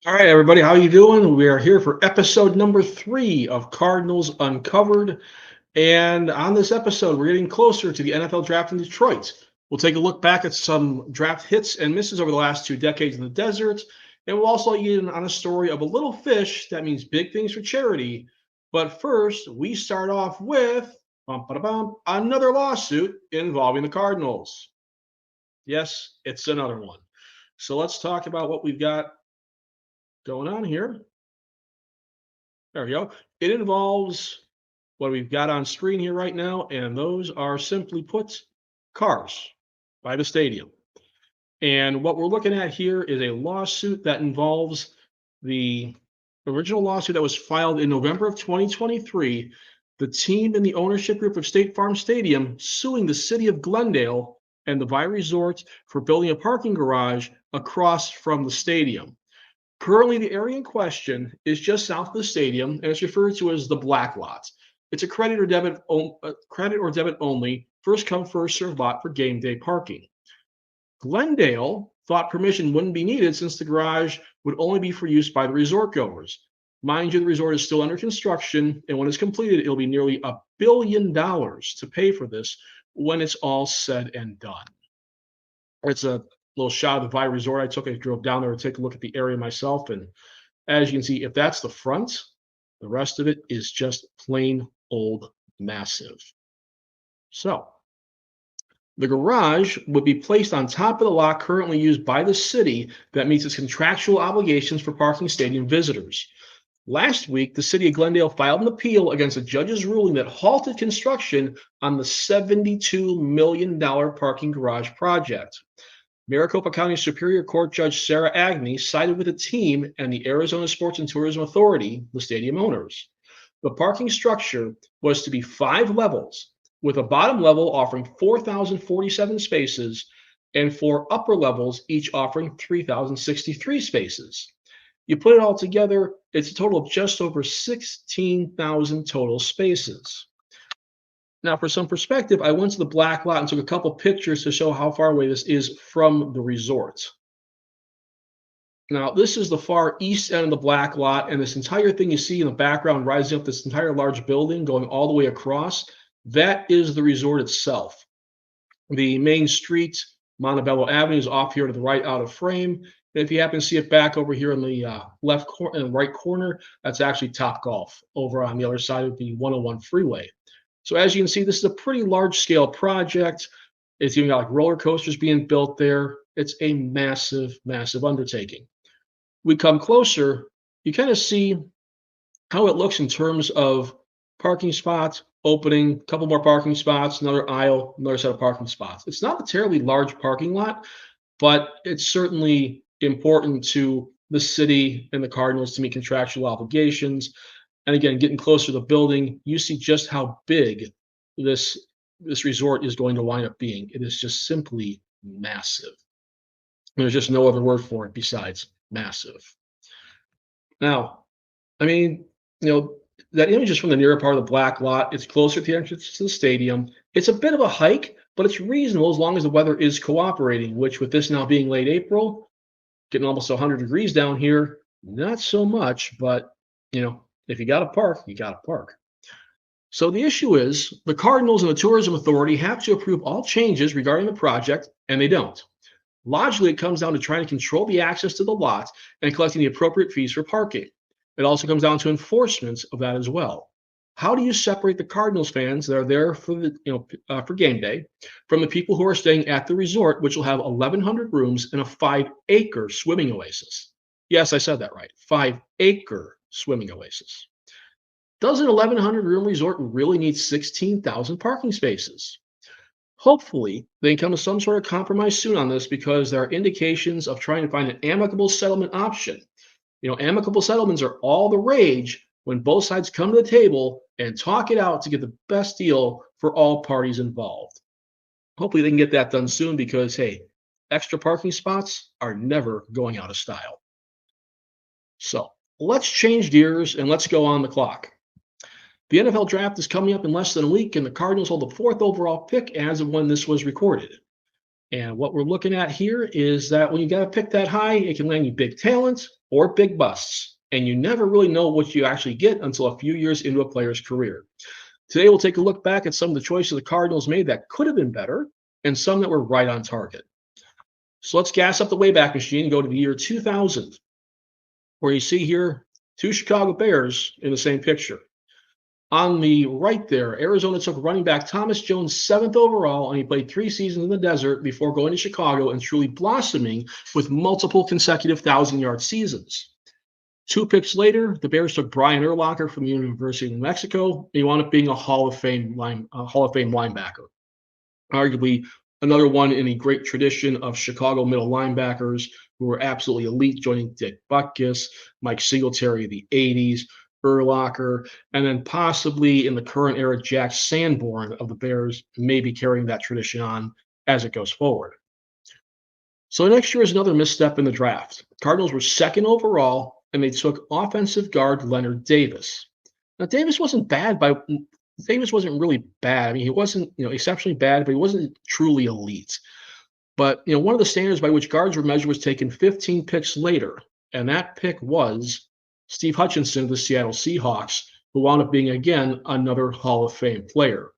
All right, everybody, how you doing? We are here for episode number 3 of Cardinals Uncovered. And on this episode, we're getting closer to the NFL draft in Detroit. We'll take a look back at some draft hits and misses over the last 2 decades in the desert. And we'll also get in on a story of a little fish that means big things for charity. But first, we start off with another lawsuit involving the Cardinals. Yes, it's another one. So let's talk about what we've got going on here. There we go. It involves what we've got on screen here right now, and those are simply put cars by the stadium. And what we're looking at here is a lawsuit that involves the original lawsuit that was filed in November of 2023. The team and the ownership group of State Farm Stadium suing the city of Glendale and the Vi Resort for building a parking garage across from the stadium. Currently, the area in question is just south of the stadium, and it's referred to as the Black Lot. It's a credit or debit only, first come, first served lot for game day parking. Glendale thought permission wouldn't be needed since the garage would only be for use by the resort goers. Mind you, the resort is still under construction, and when it's completed, it'll be nearly $1 billion to pay for this when it's all said and done. It's a little shot of the Vi Resort I took. I drove down there to take a look at the area myself. And as you can see, if that's the front, the rest of it is just plain old massive. So the garage would be placed on top of the lot currently used by the city that meets its contractual obligations for parking stadium visitors. Last week, the city of Glendale filed an appeal against a judge's ruling that halted construction on the $72 million parking garage project. Maricopa County Superior Court Judge Sarah Agnew sided with the team and the Arizona Sports and Tourism Authority, the stadium owners. The parking structure was to be 5 levels, with a bottom level offering 4,047 spaces and 4 upper levels, each offering 3,063 spaces. You put it all together, it's a total of just over 16,000 total spaces. Now, for some perspective, I went to the Black Lot and took a couple pictures to show how far away this is from the resort. Now, this is the far east end of the Black Lot, and this entire thing you see in the background rising up this entire large building going all the way across, that is the resort itself. The main street, Montebello Avenue, is off here to the right out of frame. And if you happen to see it back over here in the right corner, that's actually Topgolf over on the other side of the 101 freeway. So as you can see, this is a pretty large scale project. It's even got like roller coasters being built there. It's a massive, massive undertaking. We come closer, you kind of see how it looks in terms of parking spots, opening, a couple more parking spots, another aisle, another set of parking spots. It's not a terribly large parking lot, but it's certainly important to the city and the Cardinals to meet contractual obligations. And again, getting closer to the building, you see just how big this resort is going to wind up being. It is just simply massive. There's just no other word for it besides massive. Now, I mean, that image is from the nearer part of the Black Lot. It's closer to the entrance to the stadium. It's a bit of a hike, but it's reasonable as long as the weather is cooperating, which with this now being late April, getting almost 100 degrees down here, not so much, but, if you got to park, you got to park. So the issue is the Cardinals and the Tourism Authority have to approve all changes regarding the project, and they don't. Logically, it comes down to trying to control the access to the lot and collecting the appropriate fees for parking. It also comes down to enforcement of that as well. How do you separate the Cardinals fans that are there for for game day from the people who are staying at the resort, which will have 1,100 rooms and a 5-acre swimming oasis? Yes, I said that right. 5-acre swimming oasis. Does an 1,100 room resort really need 16,000 parking spaces? Hopefully, they can come to some sort of compromise soon on this because there are indications of trying to find an amicable settlement option. Amicable settlements are all the rage when both sides come to the table and talk it out to get the best deal for all parties involved. Hopefully, they can get that done soon because, hey, extra parking spots are never going out of style. So let's change gears and let's go on the clock. The NFL draft is coming up in less than a week, and the Cardinals hold the 4th overall pick as of when this was recorded. And what we're looking at here is that when you got to pick that high, it can land you big talents or big busts. And you never really know what you actually get until a few years into a player's career. Today, we'll take a look back at some of the choices the Cardinals made that could have been better and some that were right on target. So let's gas up the Wayback Machine and go to the year 2000, where you see here two Chicago Bears in the same picture. On the right there, Arizona took running back Thomas Jones 7th overall, and he played 3 seasons in the desert before going to Chicago and truly blossoming with multiple consecutive 1,000-yard seasons. 2 picks later, the Bears took Brian Urlacher from the University of New Mexico. He wound up being a Hall of Fame linebacker. Arguably, another one in a great tradition of Chicago middle linebackers who were absolutely elite, joining Dick Butkus, Mike Singletary of the 80s, Urlacher, and then possibly in the current era, Jack Sanborn of the Bears may be carrying that tradition on as it goes forward. So next year is another misstep in the draft. Cardinals were 2nd overall, and they took offensive guard Leonard Davis. Now, Davis wasn't really bad. I mean, he wasn't, exceptionally bad, but he wasn't truly elite. But, one of the standards by which guards were measured was taken 15 picks later, and that pick was Steve Hutchinson of the Seattle Seahawks, who wound up being, again, another Hall of Fame player.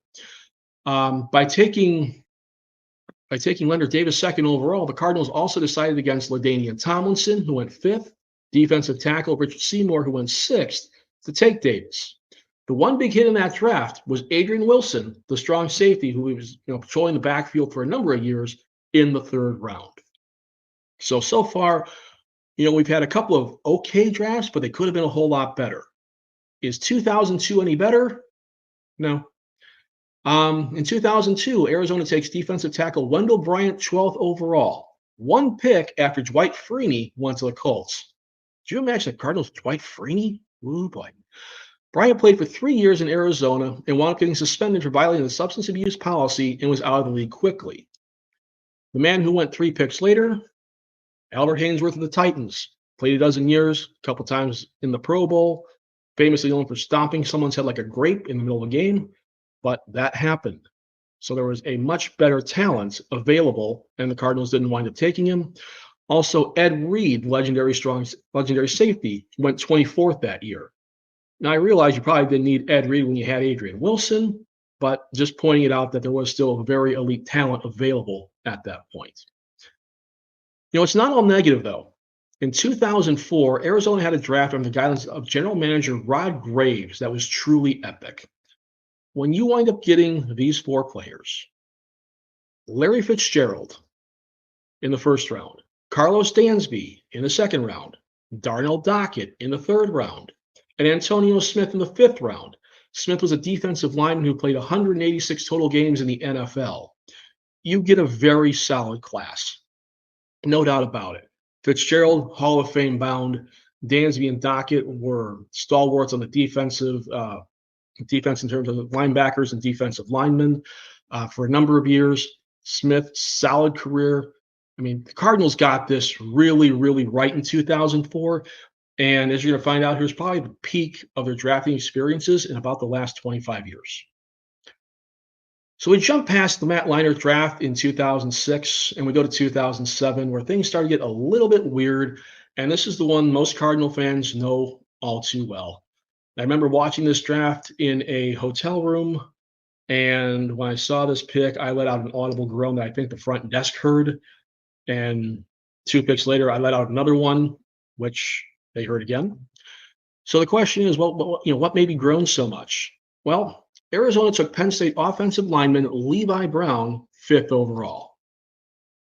By taking Leonard Davis 2nd overall, the Cardinals also decided against LaDainian Tomlinson, who went 5th, defensive tackle Richard Seymour, who went 6th, to take Davis. The one big hit in that draft was Adrian Wilson, the strong safety who was patrolling the backfield for a number of years, in the 3rd round. So far, we've had a couple of okay drafts, but they could have been a whole lot better. Is 2002 any better? No. In 2002, Arizona takes defensive tackle Wendell Bryant 12th overall. 1 pick after Dwight Freeney went to the Colts. Do you imagine the Cardinals Dwight Freeney? Ooh, boy. Bryant played for 3 years in Arizona and wound up getting suspended for violating the substance abuse policy and was out of the league quickly. The man who went 3 picks later, Albert Haynesworth of the Titans, played a dozen years, a couple times in the Pro Bowl, famously known for stomping someone's head like a grape in the middle of a game, but that happened. So there was a much better talent available, and the Cardinals didn't wind up taking him. Also, Ed Reed, legendary safety, went 24th that year. Now, I realize you probably didn't need Ed Reed when you had Adrian Wilson, but just pointing it out that there was still a very elite talent available at that point. It's not all negative, though. In 2004, Arizona had a draft under the guidance of general manager Rod Graves that was truly epic. When you wind up getting these 4 players, Larry Fitzgerald in the 1st round, Carlos Dansby in the 2nd round, Darnell Dockett in the 3rd round, and Antonio Smith in the 5th round. Smith was a defensive lineman who played 186 total games in the NFL. You get a very solid class. No doubt about it. Fitzgerald, Hall of Fame bound. Dansby and Dockett were stalwarts on the defense in terms of linebackers and defensive linemen for a number of years. Smith, solid career. I mean, the Cardinals got this really, really right in 2004. And as you're going to find out, here's probably the peak of their drafting experiences in about the last 25 years. So we jump past the Matt Leinart draft in 2006, and we go to 2007, where things started to get a little bit weird. And this is the one most Cardinal fans know all too well. I remember watching this draft in a hotel room, and when I saw this pick, I let out an audible groan that I think the front desk heard. And 2 picks later, I let out another one, which they heard again. So the question is, what made me groan so much? Well, Arizona took Penn State offensive lineman Levi Brown 5th overall.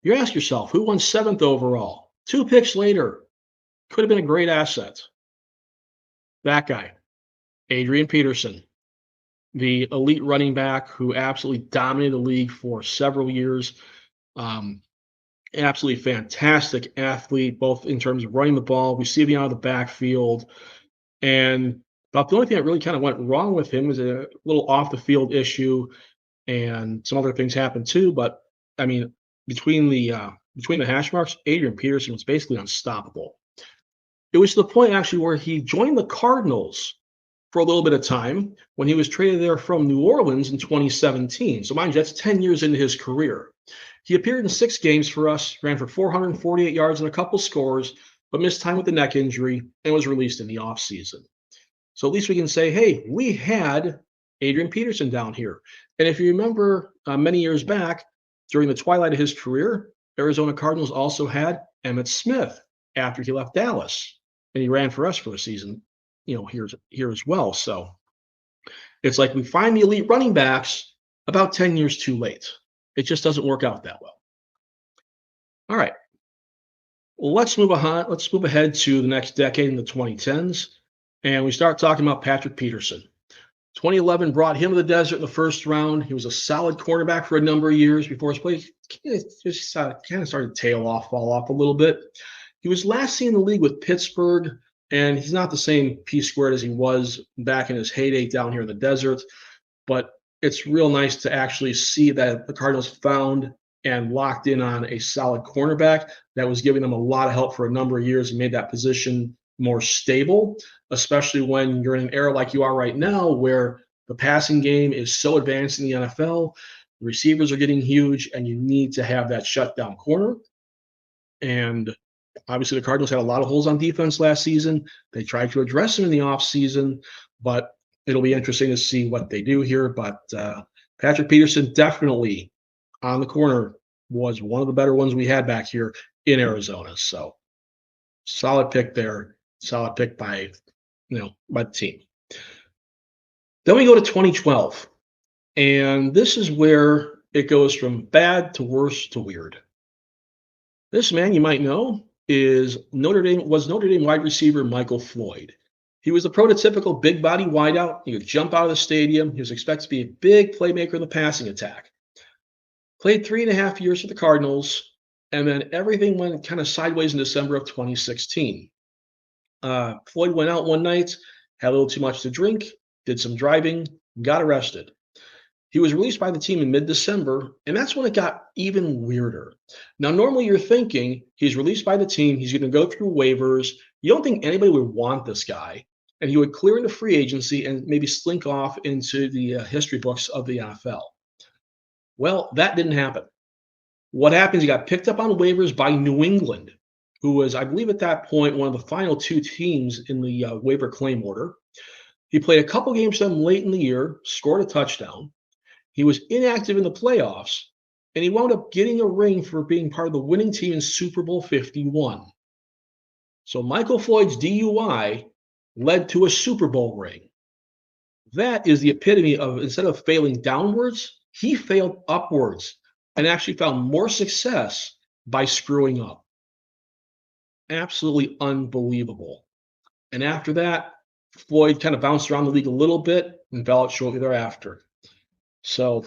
You ask yourself, who won 7th overall? 2 picks later, could have been a great asset. That guy, Adrian Peterson, the elite running back who absolutely dominated the league for several years. Absolutely fantastic athlete, both in terms of running the ball, receiving out of the backfield. And about the only thing that really kind of went wrong with him was a little off the field issue, and some other things happened too. But I mean, between the hash marks, Adrian Peterson was basically unstoppable. It was to the point actually where he joined the Cardinals for a little bit of time when he was traded there from New Orleans in 2017. So mind you, that's 10 years into his career. He appeared in 6 games for us, ran for 448 yards and a couple scores, but missed time with the neck injury and was released in the offseason. So at least we can say, hey, we had Adrian Peterson down here. And if you remember many years back, during the twilight of his career, Arizona Cardinals also had Emmitt Smith after he left Dallas. And he ran for us for a season, here as well. So it's like we find the elite running backs about 10 years too late. It just doesn't work out that well. All right. Well, let's move ahead to the next decade in the 2010s. And we start talking about Patrick Peterson. 2011 brought him to the desert in the first round. He was a solid cornerback for a number of years before his play just kind of started to fall off a little bit. He was last seen in the league with Pittsburgh, and he's not the same P squared as he was back in his heyday down here in the desert. But it's real nice to actually see that the Cardinals found and locked in on a solid cornerback that was giving them a lot of help for a number of years and made that position more stable, especially when you're in an era like you are right now where the passing game is so advanced in the NFL, the receivers are getting huge, and you need to have that shutdown corner. And obviously the Cardinals had a lot of holes on defense last season. They tried to address them in the offseason, but it'll be interesting to see what they do here. But Patrick Peterson definitely on the corner was one of the better ones we had back here in Arizona. So solid pick there. Solid pick by the team. Then we go to 2012, and this is where it goes from bad to worse to weird. This man you might know was Notre Dame wide receiver Michael Floyd. He was the prototypical big body wideout. He would jump out of the stadium. He was expected to be a big playmaker in the passing attack. Played 3.5 years for the Cardinals, and then everything went kind of sideways in December of 2016. Floyd went out one night, had a little too much to drink, did some driving, got arrested. He was released by the team in mid-December, and that's when it got even weirder. Now, normally you're thinking he's released by the team, he's going to go through waivers. You don't think anybody would want this guy, and he would clear into free agency and maybe slink off into the history books of the NFL. Well, that didn't happen. What happens, he got picked up on waivers by New England, who was, I believe at that point, one of the final 2 teams in the waiver claim order. He played a couple games for them late in the year, scored a touchdown. He was inactive in the playoffs, and he wound up getting a ring for being part of the winning team in Super Bowl 51. So Michael Floyd's DUI led to a Super Bowl ring. That is the epitome of, instead of failing downwards, he failed upwards and actually found more success by screwing up. Absolutely unbelievable. And after that, Floyd kind of bounced around the league a little bit and fell out shortly thereafter. So,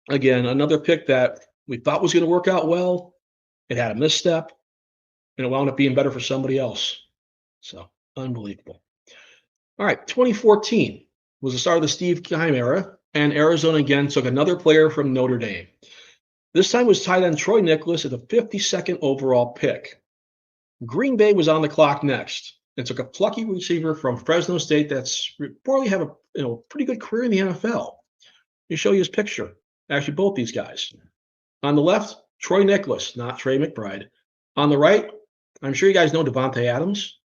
again, another pick that we thought was going to work out well. It had a misstep, and it wound up being better for somebody else. So, unbelievable. All right, 2014 was the start of the Steve Keim era, and Arizona again took another player from Notre Dame. This time was tight end Troy Niklas at the 52nd overall pick. Green Bay was on the clock next and took a plucky receiver from Fresno State that's reportedly have a pretty good career in the NFL. Let me show you his picture. Actually, both these guys. On the left, Troy Niklas, not Trey McBride. On the right, I'm sure you guys know Devontae Adams,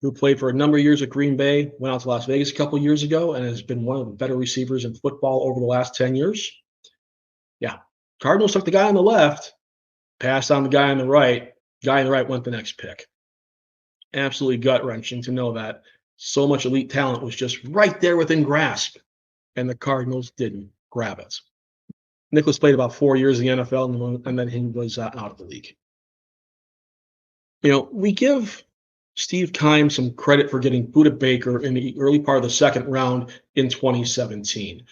who played for a number of years at Green Bay, went out to Las Vegas a couple of years ago, and has been one of the better receivers in football over the last 10 years. Yeah, Cardinals took the guy on the left, passed on the guy on the right. Guy on the right went the next pick. Absolutely gut-wrenching to know that so much elite talent was just right there within grasp, and the Cardinals didn't grab it. Niklas played about 4 years in the NFL, and then he was out of the league. We give Steve Keim some credit for getting Budda Baker in the early part of the second round in 2017.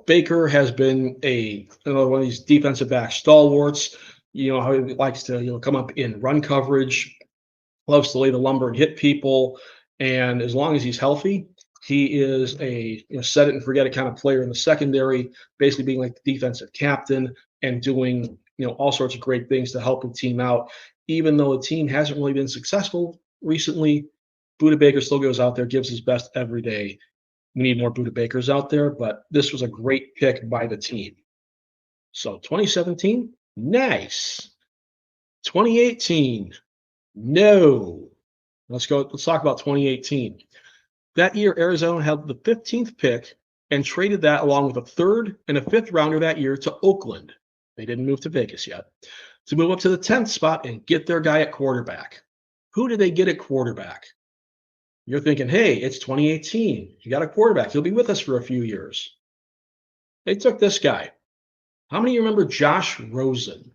Baker has been another one of these defensive back stalwarts. How he likes to come up in run coverage, loves to lay the lumber and hit people, and as long as he's healthy, he is a set it and forget it kind of player in the secondary, basically being like the defensive captain and doing all sorts of great things to help the team out. Even though the team hasn't really been successful recently, Budda Baker still goes out there, gives his best every day. We need more Budda Bakers out there, but this was a great pick by the team. So 2017, Nice. 2018. No. Let's go. Let's talk about 2018. That year, Arizona held the 15th pick and traded that along with a third and a fifth rounder that year to Oakland. They didn't move to Vegas yet to move up to the 10th spot and get their guy at quarterback. Who did they get at quarterback? You're thinking, hey, it's 2018. You got a quarterback. He'll be with us for a few years. They took this guy. How many of you remember Josh Rosen?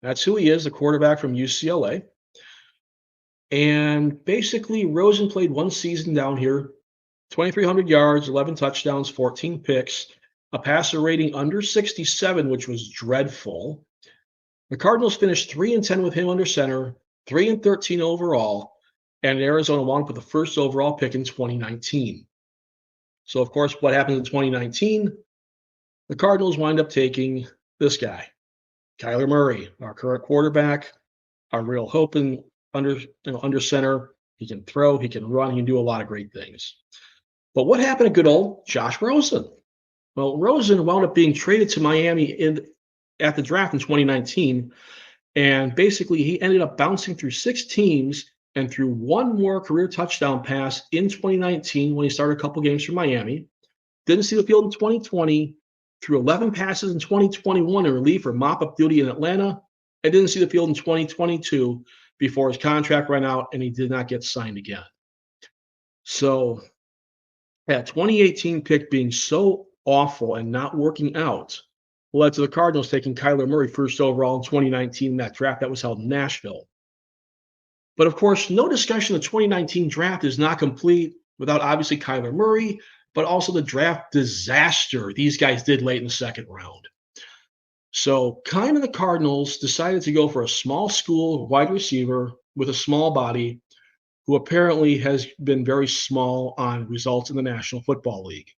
That's who he is, the quarterback from UCLA. And basically, Rosen played one season down here, 2,300 yards, 11 touchdowns, 14 picks, a passer rating under 67, which was dreadful. The Cardinals finished 3-10 with him under center, 3-13 overall, and Arizona wound up with the first overall pick in 2019. So, of course, what happened in 2019? The Cardinals wind up taking this guy, Kyler Murray, our current quarterback, our real hope in under center. He can throw, he can run, he can do a lot of great things. But what happened to good old Josh Rosen? Well, Rosen wound up being traded to Miami at the draft in 2019, and basically he ended up bouncing through 6 teams and threw one more career touchdown pass in 2019 when he started a couple games for Miami. Didn't see the field in 2020, threw 11 passes in 2021 in relief or mop-up duty in Atlanta, and didn't see the field in 2022 before his contract ran out and he did not get signed again. So that 2018 pick being so awful and not working out led to the Cardinals taking Kyler Murray first overall in 2019 in that draft that was held in Nashville. But of course, no discussion of the 2019 draft is not complete without obviously Kyler Murray, but also the draft disaster these guys did late in the second round. So kind of the Cardinals decided to go for a small school wide receiver with a small body who apparently has been very small on results in the National Football League.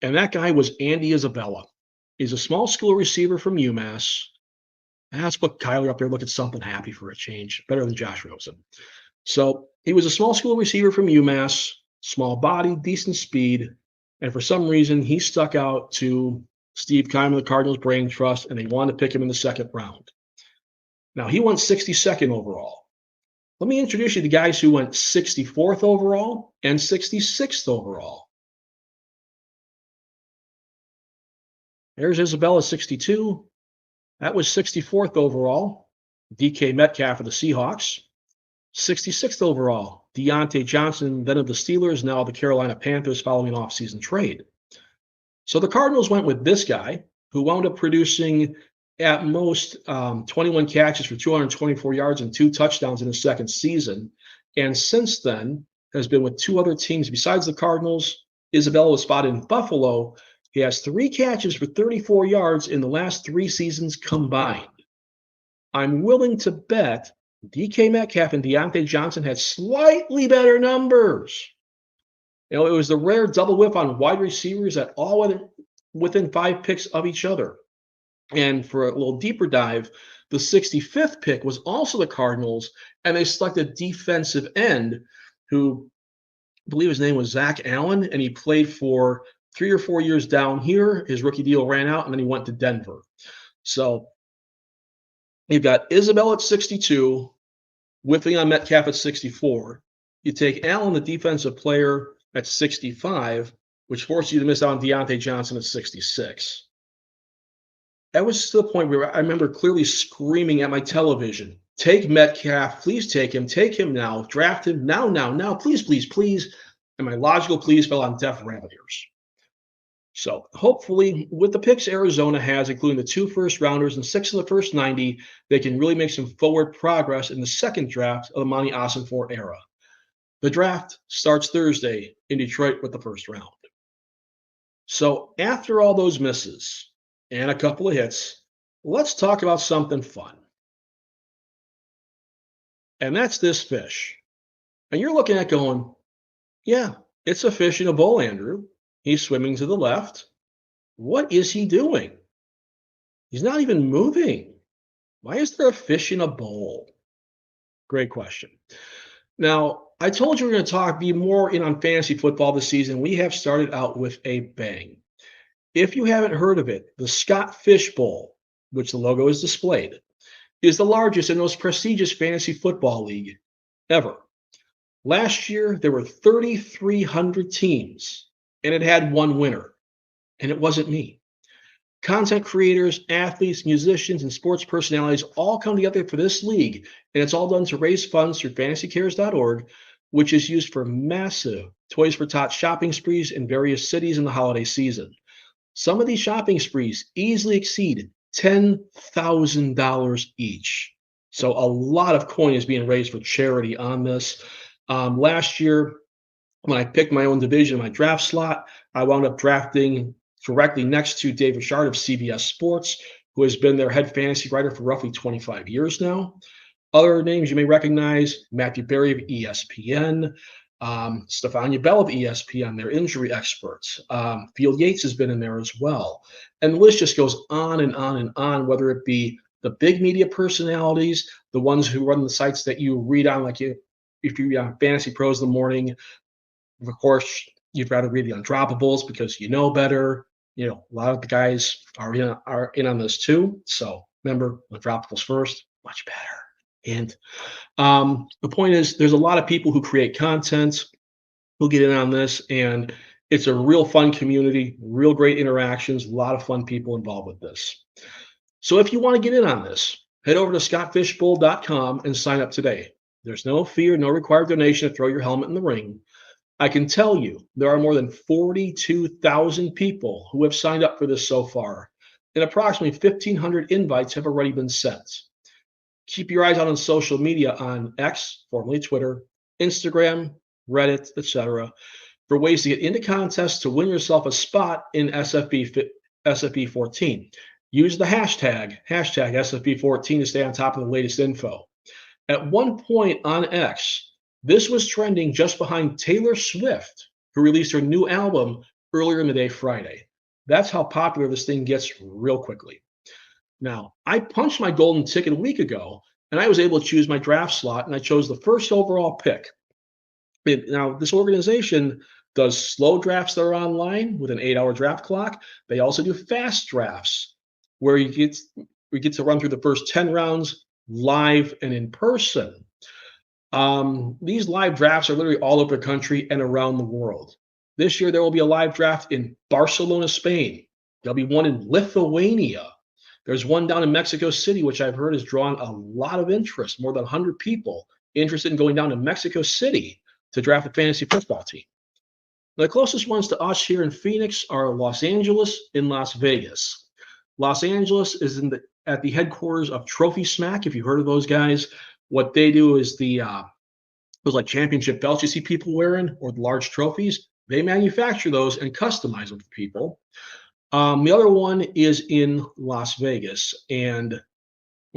And that guy was Andy Isabella. He's a small school receiver from UMass. And let's put Kyler up there, look at something happy for a change, better than Josh Rosen. So he was a small school receiver from UMass, small body, decent speed. And for some reason, he stuck out to Steve Keim of the Cardinals Brain Trust, and they wanted to pick him in the second round. Now, he went 62nd overall. Let me introduce you to guys who went 64th overall and 66th overall. There's Isabella, 62. That was 64th overall. DK Metcalf of the Seahawks. 66th overall, Deontay Johnson, then of the Steelers, now the Carolina Panthers following an offseason trade. So the Cardinals went with this guy who wound up producing at most 21 catches for 224 yards and 2 touchdowns in his second season. And since then has been with 2 other teams besides the Cardinals. Isabella was spotted in Buffalo. He has 3 catches for 34 yards in the last 3 seasons combined. I'm willing to bet DK Metcalf and Deontay Johnson had slightly better numbers. You know, it was the rare double whip on wide receivers at all within 5 picks of each other. And for a little deeper dive, the 65th pick was also the Cardinals, and they selected defensive end who I believe his name was Zach Allen, and he played for 3 or 4 years down here. His rookie deal ran out, and then he went to Denver. So you've got Isabella at 62, whiffing on Metcalf at 64. You take Allen, the defensive player, at 65, which forces you to miss out on Deontay Johnson at 66. That was to the point where I remember clearly screaming at my television, take Metcalf, please take him now, draft him now, please, please, please. And my logical please fell on deaf rabbit ears. So hopefully with the picks Arizona has, including the 2 first-rounders and 6 of the first 90, they can really make some forward progress in the second draft of the Monty Ossenfort era. The draft starts Thursday in Detroit with the first round. So after all those misses and a couple of hits, let's talk about something fun. And that's this fish. And you're looking at going, yeah, it's a fish in a bowl, Andrew. He's swimming to the left. What is he doing? He's not even moving. Why is there a fish in a bowl? Great question. Now, I told you we're going to be more in on fantasy football this season. We have started out with a bang. If you haven't heard of it, the Scott Fish Bowl which the logo is displayed, is the largest and most prestigious fantasy football league ever. Last year, there were 3,300 teams, and it had one winner, and it wasn't me. Content creators, athletes, musicians, and sports personalities all come together for this league, and it's all done to raise funds through fantasycares.org, which is used for massive Toys for Tots shopping sprees in various cities in the holiday season. Some of these shopping sprees easily exceed $10,000 each. So a lot of coin is being raised for charity on this. Last year, when I picked my own division, my draft slot, I wound up drafting directly next to Dave Richard of CBS Sports, who has been their head fantasy writer for roughly 25 years now. Other names you may recognize: Matthew Berry of ESPN, Stefan Bell of ESPN, their injury experts. Field Yates has been in there as well. And the list just goes on and on and on, whether it be the big media personalities, the ones who run the sites that you read on, like if you read on Fantasy Pros in the morning. Of course, you'd rather read the Undroppables because you know better. A lot of the guys are in on this too. So remember, Undroppables first, much better. And the point is, there's a lot of people who create content who get in on this, and it's a real fun community, real great interactions, a lot of fun people involved with this. So if you want to get in on this, head over to scottfishbowl.com and sign up today. There's no fee or no required donation to throw your helmet in the ring. I can tell you there are more than 42,000 people who have signed up for this so far, and approximately 1,500 invites have already been sent. Keep your eyes out on social media on X, formerly Twitter, Instagram, Reddit, etc., for ways to get into contests to win yourself a spot in SFB 14. Use the hashtag SFB 14 to stay on top of the latest info. At one point on X, this was trending just behind Taylor Swift, who released her new album earlier in the day Friday. That's how popular this thing gets real quickly. Now, I punched my golden ticket a week ago, and I was able to choose my draft slot, and I chose the first overall pick. Now, this organization does slow drafts that are online with an 8-hour draft clock. They also do fast drafts where we get to run through the first 10 rounds live and in person. These live drafts are literally all over the country and around the world. This year, there will be a live draft in Barcelona, Spain. There'll be one in Lithuania. There's one down in Mexico City, which I've heard is drawing a lot of interest, more than 100 people interested in going down to Mexico City to draft a fantasy football team. The closest ones to us here in Phoenix are Los Angeles and Las Vegas. Los Angeles is at the headquarters of Trophy Smack, if you've heard of those guys. What they do is those like championship belts you see people wearing, or the large trophies. They manufacture those and customize them for people. The other one is in Las Vegas. And when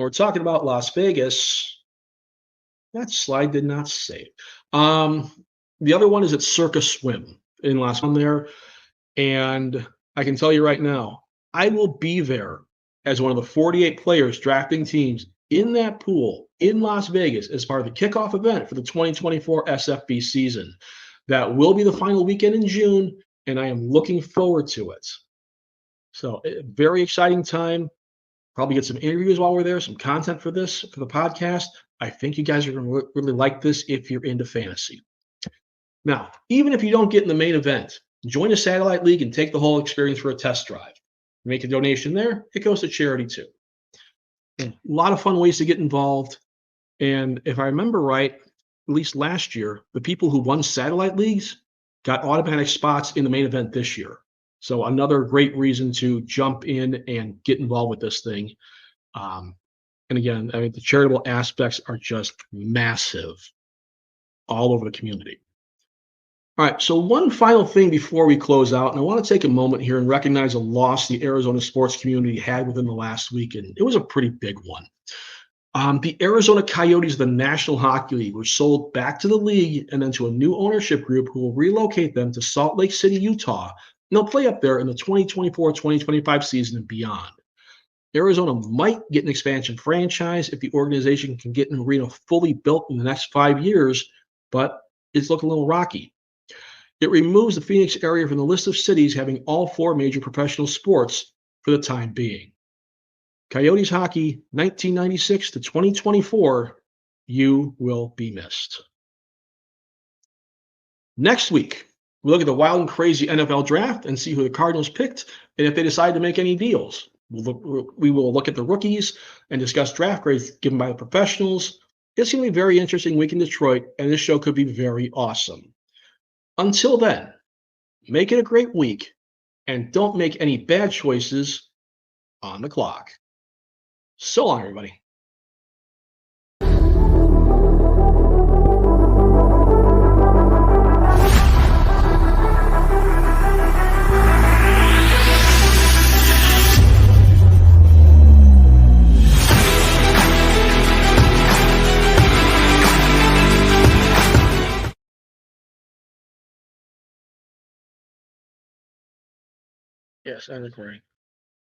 we're talking about Las Vegas, that slide did not save. The other one is at Circus Swim in Las Vegas there. And I can tell you right now, I will be there as one of the 48 players drafting teams in that pool in Las Vegas as part of the kickoff event for the 2024 SFB season. That will be the final weekend in June, and I am looking forward to it. So, very exciting time. Probably get some interviews while we're there, some content for the podcast. I think you guys are going to really like this if you're into fantasy. Now, even if you don't get in the main event, join a satellite league and take the whole experience for a test drive. Make a donation there. It goes to charity too. A lot of fun ways to get involved. And if I remember right, at least last year, the people who won satellite leagues got automatic spots in the main event this year. So another great reason to jump in and get involved with this thing. And again, I mean, the charitable aspects are just massive all over the community. All right, so one final thing before we close out, and I want to take a moment here and recognize a loss the Arizona sports community had within the last week, and it was a pretty big one. The Arizona Coyotes of the National Hockey League were sold back to the league and then to a new ownership group who will relocate them to Salt Lake City, Utah, and they'll play up there in the 2024-2025 season and beyond. Arizona might get an expansion franchise if the organization can get an arena fully built in the next 5 years, but it's looking a little rocky. It removes the Phoenix area from the list of cities having all 4 major professional sports for the time being. Coyotes hockey 1996 to 2024, you will be missed. Next week, we look at the wild and crazy NFL draft and see who the Cardinals picked and if they decide to make any deals. We will look at the rookies and discuss draft grades given by the professionals. It's going to be a very interesting week in Detroit, and this show could be very awesome. Until then, make it a great week, and don't make any bad choices on the clock. So long, everybody. Yes, I'm recording.